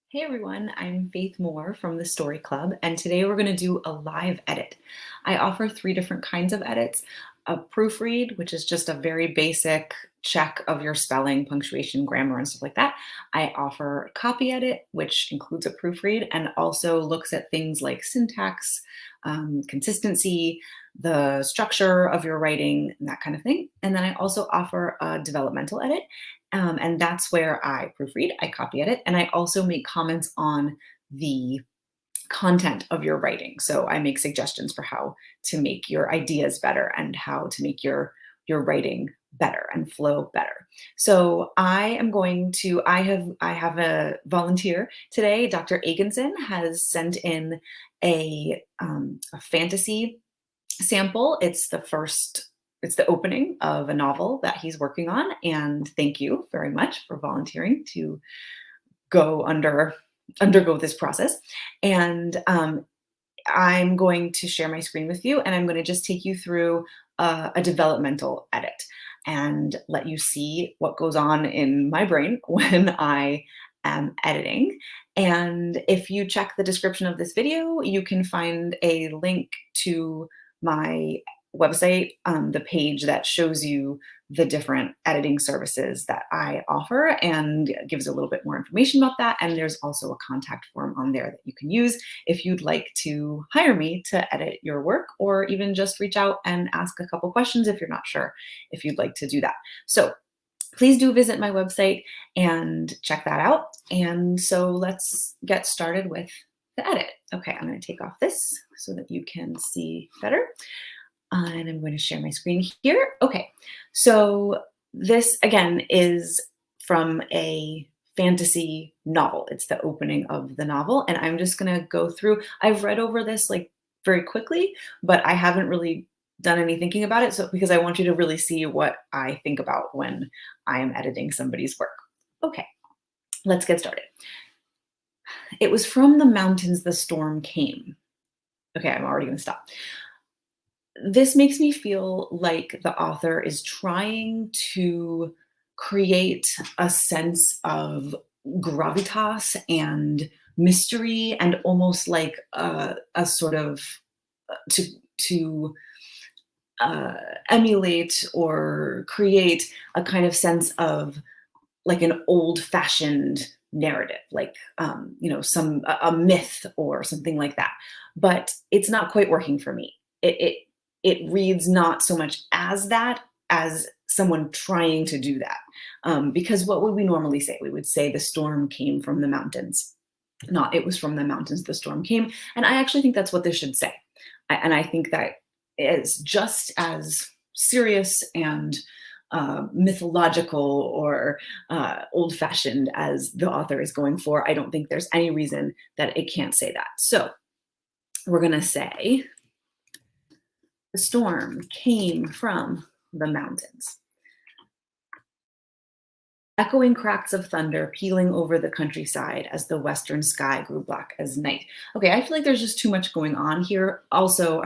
Hey everyone, I'm Faith Moore from the Story Club, and today we're going to do a live edit. I offer three different kinds of edits: a proofread, which is just a very basic check of your spelling, punctuation, grammar, and stuff like that. I offer a copy edit, which includes a proofread and also looks at things like syntax, consistency, the structure of your writing, and that kind of thing. And then I also offer a developmental edit, and that's where I proofread, I copy edit, and I also make comments on the content of your writing. So I make suggestions for how to make your ideas better and how to make your writing better and flow better. So I have a volunteer today. Dr. Agenson has sent in a fantasy sample. It's the opening of a novel that he's working on. And thank you very much for volunteering to go undergo this process. And I'm going to share my screen with you, and I'm going to just take you through a developmental edit and let you see what goes on in my brain when I am editing. And if you check the description of this video, you can find a link to my website, the page that shows you the different editing services that I offer and gives a little bit more information about that. And there's also a contact form on there that you can use if you'd like to hire me to edit your work, or even just reach out and ask a couple questions if you're not sure if you'd like to do that. So please do visit my website and check that out. And so let's get started with the edit. Okay, I'm going to take off this so that you can see better. And I'm going to share my screen here. Okay, so this again is from a fantasy novel. It's the opening of the novel, and I'm just going to go through. I've read over this like very quickly, but I haven't really done any thinking about it. So because I want you to really see what I think about when I am editing somebody's work. Okay, let's get started. It was from the mountains the storm came. Okay, I'm already going to stop. This makes me feel like the author is trying to create a sense of gravitas and mystery, and almost like a sort of to to emulate or create a kind of sense of like an old-fashioned narrative, like some a myth or something like that. But it's not quite working for me. It reads not so much as that as someone trying to do that. Because what would we normally say? We would say the storm came from the mountains, not it was from the mountains the storm came. And I actually think that's what this should say. And I think that is just as serious and mythological or old-fashioned as the author is going for. I don't think there's any reason that it can't say that. So we're going to say the storm came from the mountains. Echoing cracks of thunder pealing over the countryside as the western sky grew black as night. Okay, I feel like there's just too much going on here. Also,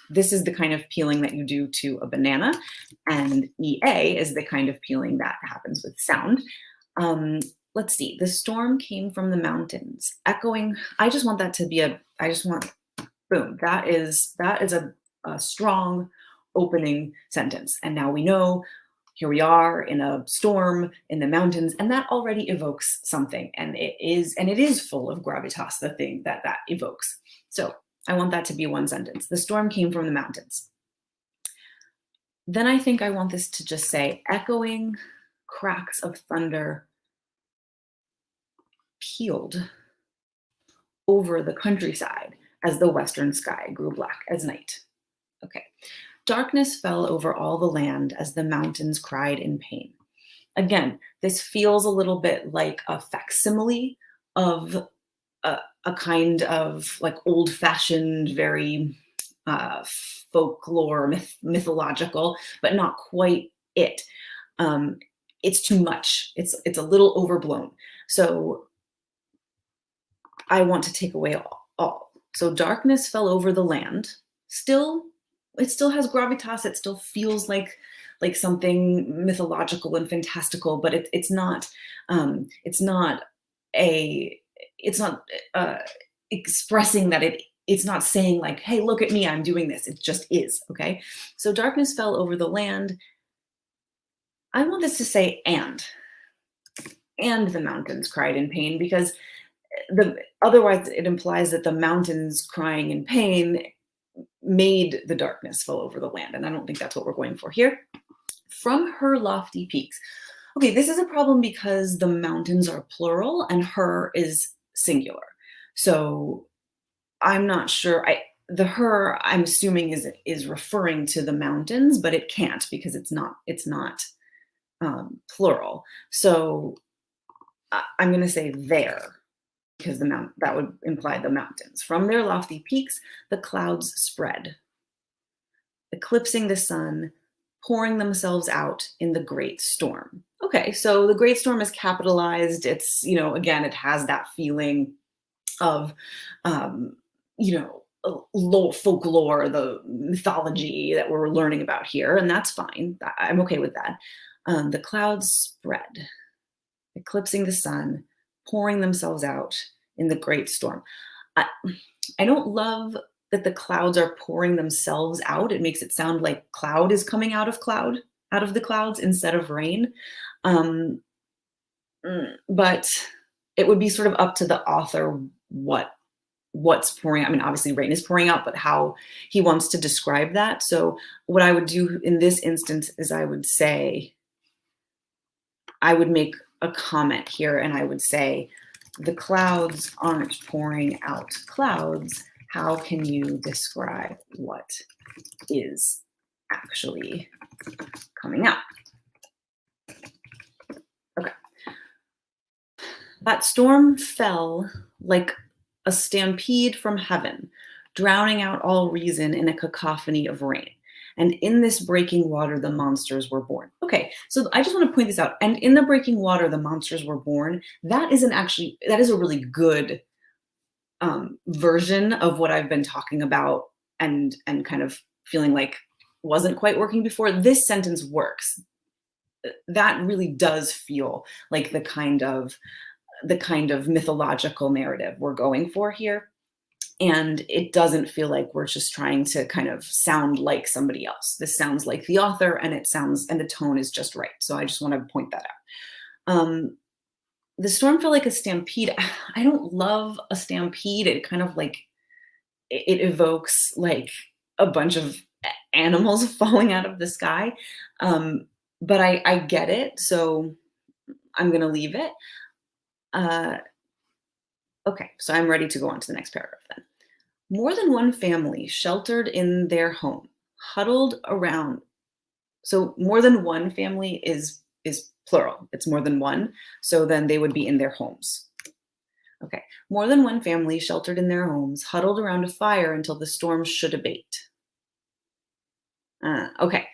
this is the kind of peeling that you do to a banana, and EA is the kind of peeling that happens with sound. Let's see, the storm came from the mountains. Echoing, I just want that to be boom, that is a strong opening sentence. And now we know here we are in a storm in the mountains, and that already evokes something. And it is full of gravitas, the thing that evokes. So I want that to be one sentence. The storm came from the mountains. Then I think I want this to just say echoing cracks of thunder pealed over the countryside as the western sky grew black as night. Okay. Darkness fell over all the land as the mountains cried in pain. Again, this feels a little bit like a facsimile of a kind of like old-fashioned, very folklore, mythological, but not quite it. It's too much. It's a little overblown. So I want to take away all. So darkness fell over the land. It still has gravitas. It still feels like something mythological and fantastical, but it's not a it's not uh, expressing that it's not saying like, hey, look at me, I'm doing this. It just is. Okay. So darkness fell over the land. I want this to say and the mountains cried in pain, because the otherwise it implies that the mountains crying in pain made the darkness fall over the land, and I don't think that's what we're going for here. From her lofty peaks. Okay, this is a problem because the mountains are plural and her is singular. So I'm not sure. The her I'm assuming is referring to the mountains, but it can't because it's not plural. So I'm going to say there, because that would imply the mountains. From their lofty peaks, the clouds spread, eclipsing the sun, pouring themselves out in the great storm. Okay, so the great storm is capitalized. It's, again, it has that feeling of, um, folklore, the mythology that we're learning about here, and that's fine. I'm okay with that. The clouds spread, eclipsing the sun, pouring themselves out in the great storm. I, I don't love that the clouds are pouring themselves out. It makes it sound like cloud is coming out of the clouds instead of rain. Um, but it would be sort of up to the author what's pouring out. I mean, obviously rain is pouring out, but how he wants to describe that. So what I would do in this instance is I would make a comment here, and I would say, the clouds aren't pouring out clouds. How can you describe what is actually coming out? Okay. That storm fell like a stampede from heaven, drowning out all reason in a cacophony of rain. And in this breaking water, the monsters were born. Okay, so I just want to point this out. And in the breaking water, the monsters were born. That is a really good version of what I've been talking about and kind of feeling like wasn't quite working before. This sentence works. That really does feel like the kind of mythological narrative we're going for here. And it doesn't feel like we're just trying to kind of sound like somebody else. This sounds like the author, and the tone is just right. So I just want to point that out. The storm felt like a stampede. I don't love a stampede. It kind of like it evokes like a bunch of animals falling out of the sky. But I get it, so I'm gonna leave it. Okay, so I'm ready to go on to the next paragraph then. More than one family sheltered in their home, huddled around. So more than one family is plural. It's more than one. So then they would be in their homes. Okay. More than one family sheltered in their homes, huddled around a fire until the storm should abate. Okay.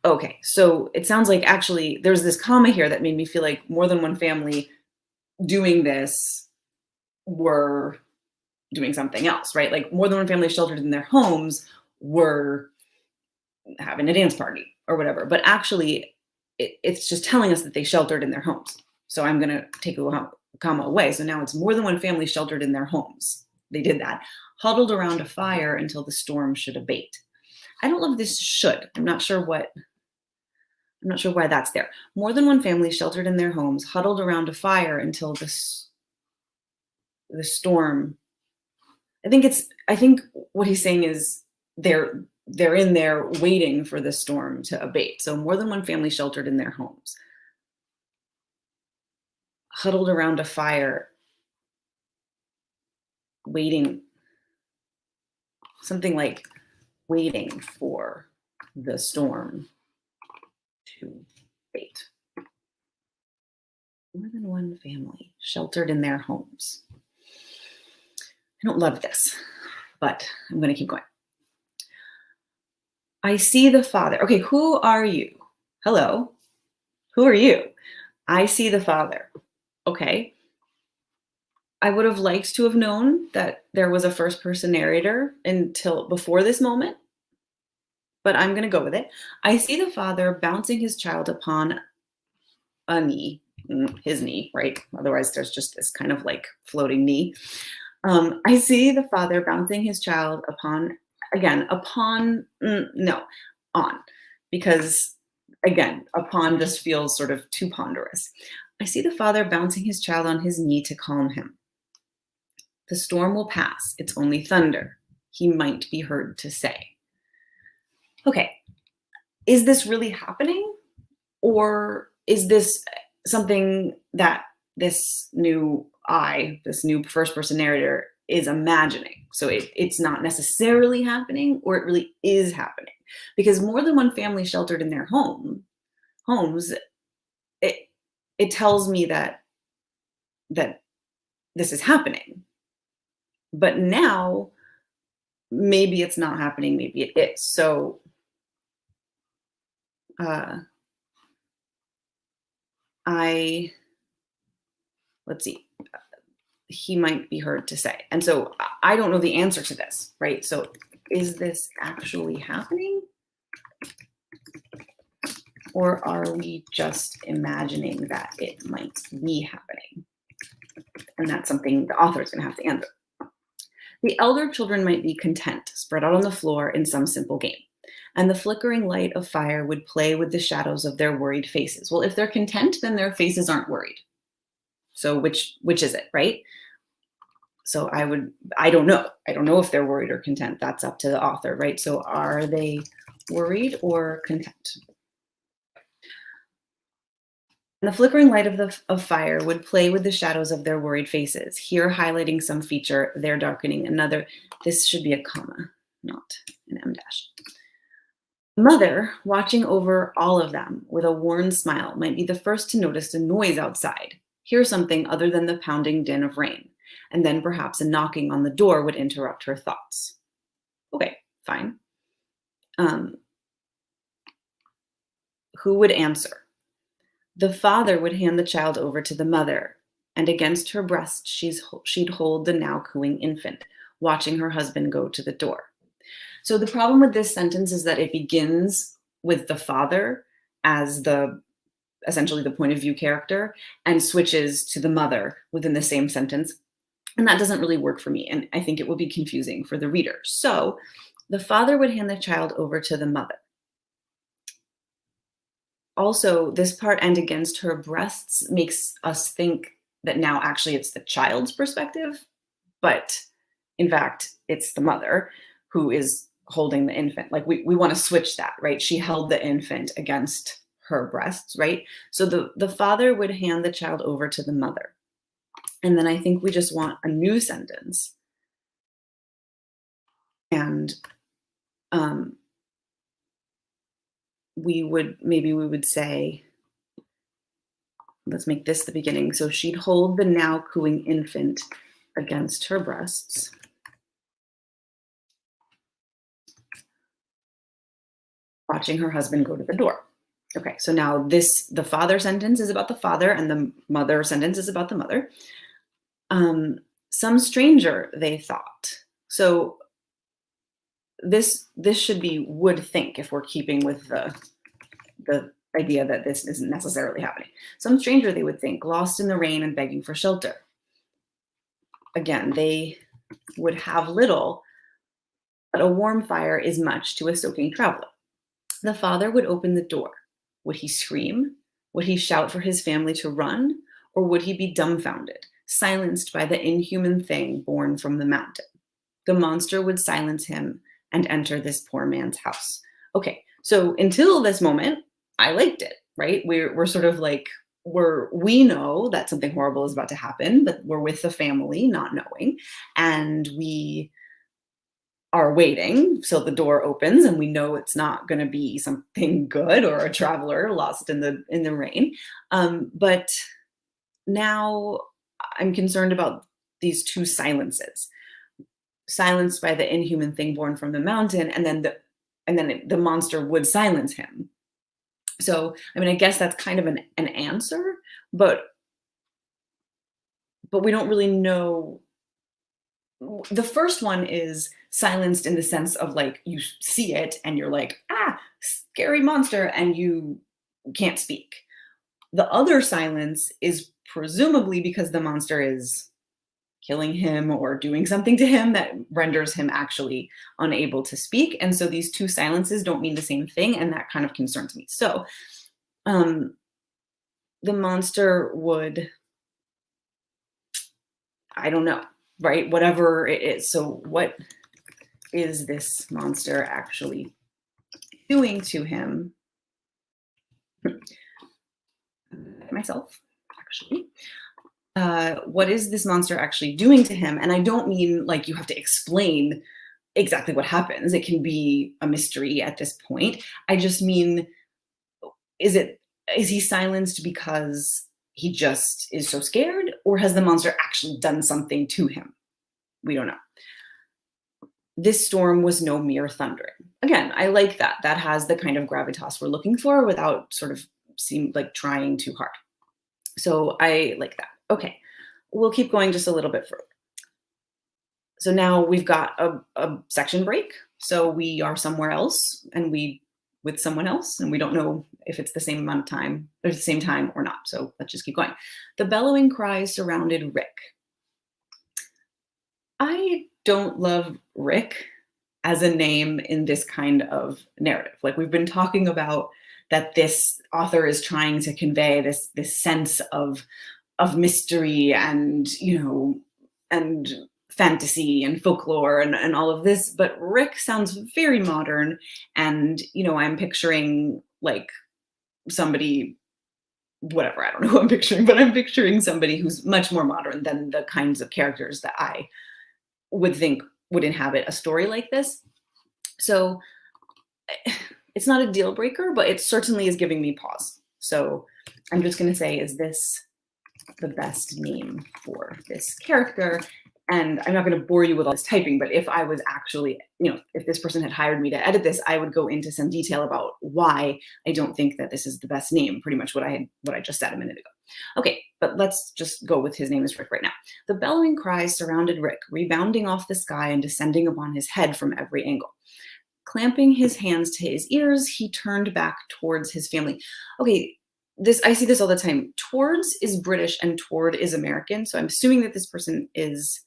Okay. So it sounds like actually there's this comma here that made me feel like more than one family doing this were doing something else, right? Like more than one family sheltered in their homes were having a dance party or whatever. But actually, it's just telling us that they sheltered in their homes. So I'm going to take a comma away. So now it's more than one family sheltered in their homes. They did that. Huddled around a fire until the storm should abate. I don't love this should. I'm not sure why that's there. More than one family sheltered in their homes, huddled around a fire until the storm. I think what he's saying is they're in there waiting for the storm to abate. So more than one family sheltered in their homes, huddled around a fire, waiting, something like waiting for the storm to abate. More than one family sheltered in their homes. I don't love this, but I'm going to keep going. I see the Father. Okay, who are you? Hello. Who are you? I see the Father. Okay. I would have liked to have known that there was a first person narrator until before this moment, but I'm going to go with it. I see the Father bouncing his child upon a knee. his knee, right? Otherwise, there's just this kind of like floating knee. I see the father bouncing his child upon, again, upon, no, on, because again, upon just feels sort of too ponderous. I see the father bouncing his child on his knee to calm him. The storm will pass. It's only thunder, he might be heard to say. Okay, is this really happening? Or is this something that this new this new first person narrator is imagining? So it's not necessarily happening, or it really is happening. Because more than one family sheltered in their homes, it it tells me that this is happening. But now maybe it's not happening, maybe it is. So uh I let's see, he might be heard to say. And so I don't know the answer to this, right? So is this actually happening? Or are we just imagining that it might be happening? And that's something the author is going to have to answer. The elder children might be content, spread out on the floor in some simple game, and the flickering light of fire would play with the shadows of their worried faces. Well, if they're content, then their faces aren't worried. So which is it, right? So I don't know. I don't know if they're worried or content. That's up to the author, right? So are they worried or content? And the flickering light of fire would play with the shadows of their worried faces, here highlighting some feature, there darkening another. This should be a comma, not an em dash. Mother, watching over all of them with a worn smile, might be the first to notice a noise outside, hear something other than the pounding din of rain, and then perhaps a knocking on the door would interrupt her thoughts. Okay, fine. Who would answer? The father would hand the child over to the mother, and against her breast she'd hold the now cooing infant, watching her husband go to the door. So the problem with this sentence is that it begins with the father as essentially the point of view character, and switches to the mother within the same sentence. And that doesn't really work for me, and I think it will be confusing for the reader. So the father would hand the child over to the mother. Also, this part, and against her breasts, makes us think that now actually it's the child's perspective, but in fact, it's the mother who is holding the infant. Like we want to switch that, right? She held the infant against her breasts, right? So the father would hand the child over to the mother. And then I think we just want a new sentence. And we would say, let's make this the beginning. So she'd hold the now cooing infant against her breasts. Watching her husband go to the door. Okay, so now the father sentence is about the father, and the mother sentence is about the mother. Some stranger, they thought. So this should be would think, if we're keeping with the idea that this isn't necessarily happening. Some stranger, they would think, lost in the rain and begging for shelter. Again, they would have little, but a warm fire is much to a soaking traveler. The father would open the door. Would he scream? Would he shout for his family to run? Or would he be dumbfounded, silenced by the inhuman thing born from the mountain? The monster would silence him and enter this poor man's house. Okay, so until this moment, I liked it, right? We're sort of like, we know that something horrible is about to happen, but we're with the family not knowing, and we are waiting. So the door opens and we know it's not going to be something good or a traveler lost in the rain. But now I'm concerned about these two silences. Silenced by the inhuman thing born from the mountain, and then the monster would silence him. So, I mean, I guess that's kind of an answer, but we don't really know. The first one is silenced in the sense of like you see it and you're like, scary monster, and you can't speak. The other silence is presumably because the monster is killing him or doing something to him that renders him actually unable to speak. And so these two silences don't mean the same thing, and that kind of concerns me. So um, the monster would, I don't know, right? Whatever it is. So what is this monster actually doing to him? Myself, actually. What is this monster actually doing to him? And I don't mean like you have to explain exactly what happens. It can be a mystery at this point. I just mean, is he silenced because he just is so scared, or has the monster actually done something to him? We don't know. This storm was no mere thundering. Again, I like that. That has the kind of gravitas we're looking for without sort of seem like trying too hard. So I like that. Okay, we'll keep going just a little bit further. So now we've got a section break. So we are somewhere else and we with someone else, and we don't know if it's the same amount of time or the same time or not. So let's just keep going. The bellowing cries surrounded Rick. I don't love Rick as a name in this kind of narrative. Like we've been talking about that this author is trying to convey this sense of mystery and, you know, and fantasy and folklore and all of this, but Rick sounds very modern. And, you know, I'm picturing like somebody, whatever, I don't know who I'm picturing, but I'm picturing somebody who's much more modern than the kinds of characters that I would think would inhabit a story like this. So it's not a deal breaker, but it certainly is giving me pause. So I'm just going to say, is this the best name for this character? And I'm not going to bore you with all this typing, but if I was actually, you know, if this person had hired me to edit this, I would go into some detail about why I don't think that this is the best name, pretty much what I just said a minute ago. Okay, but let's just go with his name is Rick right now. The bellowing cries surrounded Rick, rebounding off the sky and descending upon his head from every angle. Clamping his hands to his ears, he turned back towards his family. Okay, I see this all the time. Towards is British and toward is American. So I'm assuming that this person is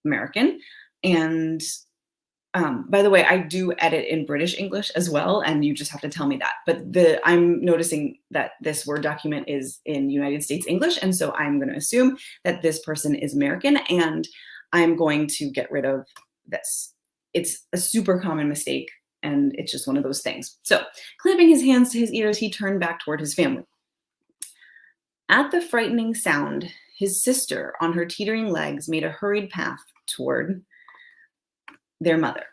American. And by the way, I do edit in British English as well, and you just have to tell me that. But I'm noticing that this Word document is in United States English, and so I'm going to assume that this person is American, and I'm going to get rid of this. It's a super common mistake, and it's just one of those things. So, clamping his hands to his ears, he turned back toward his family. At the frightening sound, his sister, on her teetering legs, made a hurried path toward their mother.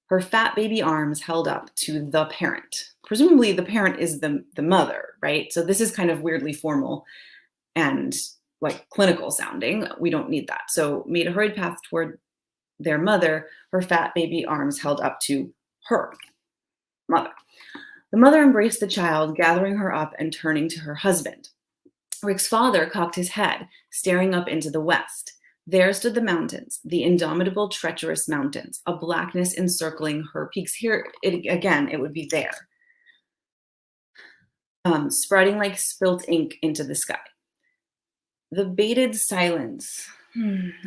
Her fat baby arms held up to the parent. Presumably the parent is the mother, right? So this is kind of weirdly formal and like clinical sounding. We don't need that. So made a hurried path toward their mother, her fat baby arms held up to her mother. The mother embraced the child, gathering her up and turning to her husband. Rick's father cocked his head, staring up into the west. There stood the mountains, the indomitable, treacherous mountains, a blackness encircling her peaks. Here, again, it would be there, spreading like spilt ink into the sky. The bated silence.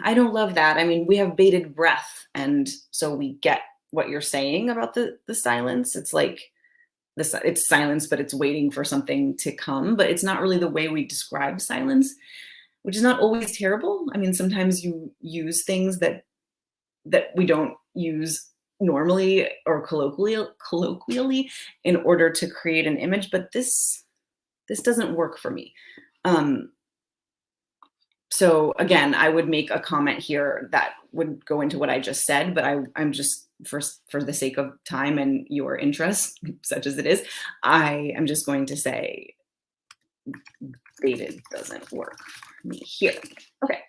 I don't love that. I mean, we have bated breath, and so we get what you're saying about the silence. It's like it's silence, but it's waiting for something to come. But it's not really the way we describe silence, which is not always terrible. I mean, sometimes you use things that we don't use normally or colloquially in order to create an image. But this doesn't work for me. So again, I would make a comment here that would go into what I just said, but I'm just for the sake of time and your interest, such as it is, I am just going to say dated doesn't work for me here. Okay.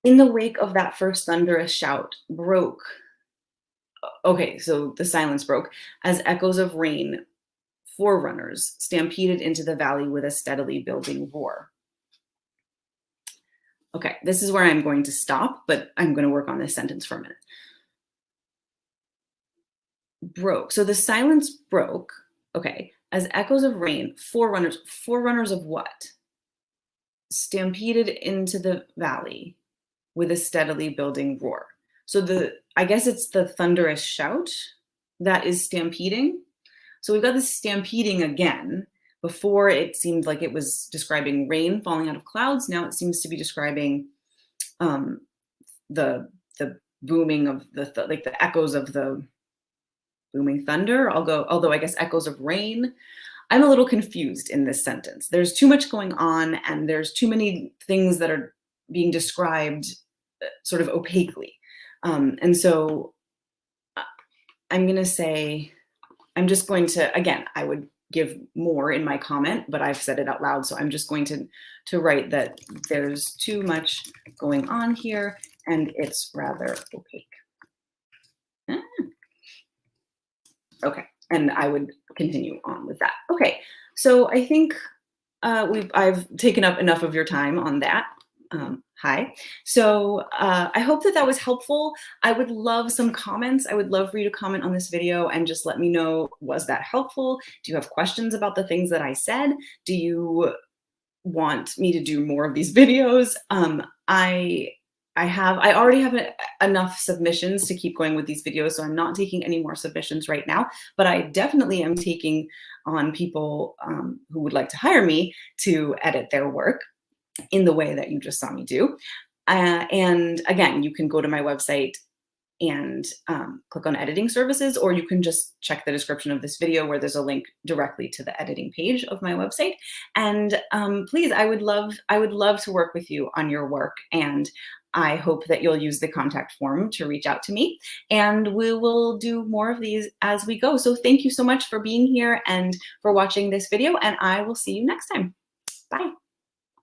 In the wake of that first thunderous shout broke. Okay, so the silence broke as echoes of rain, forerunners, stampeded into the valley with a steadily building roar. Okay, this is where I'm going to stop, but I'm going to work on this sentence for a minute. Broke. So the silence broke, okay, as echoes of rain, forerunners of what? stampeded into the valley with a steadily building roar. So I guess it's the thunderous shout that is stampeding. So we've got this stampeding again. Before it seemed like it was describing rain falling out of clouds. Now it seems to be describing um, the booming of like the echoes of the booming thunder. Although I guess echoes of rain. I'm a little confused in this sentence. There's too much going on, and there's too many things that are being described sort of opaquely. And so I'm going to say, I'm just going to, again, I would give more in my comment, but I've said it out loud. So I'm just going to write that there's too much going on here and it's rather opaque. Okay, and I would continue on with that. Okay, so I think I've taken up enough of your time on that. Hi. So I hope that was helpful. I would love some comments. I would love for you to comment on this video and just let me know, was that helpful? Do you have questions about the things that I said? Do you want me to do more of these videos? I already have enough submissions to keep going with these videos, so I'm not taking any more submissions right now, but I definitely am taking on people who would like to hire me to edit their work in the way that you just saw me do. And again, you can go to my website and click on editing services, or you can just check the description of this video where there's a link directly to the editing page of my website. And please, I would love to work with you on your work. And I hope that you'll use the contact form to reach out to me, and we will do more of these as we go. So thank you so much for being here and for watching this video, and I will see you next time. Bye.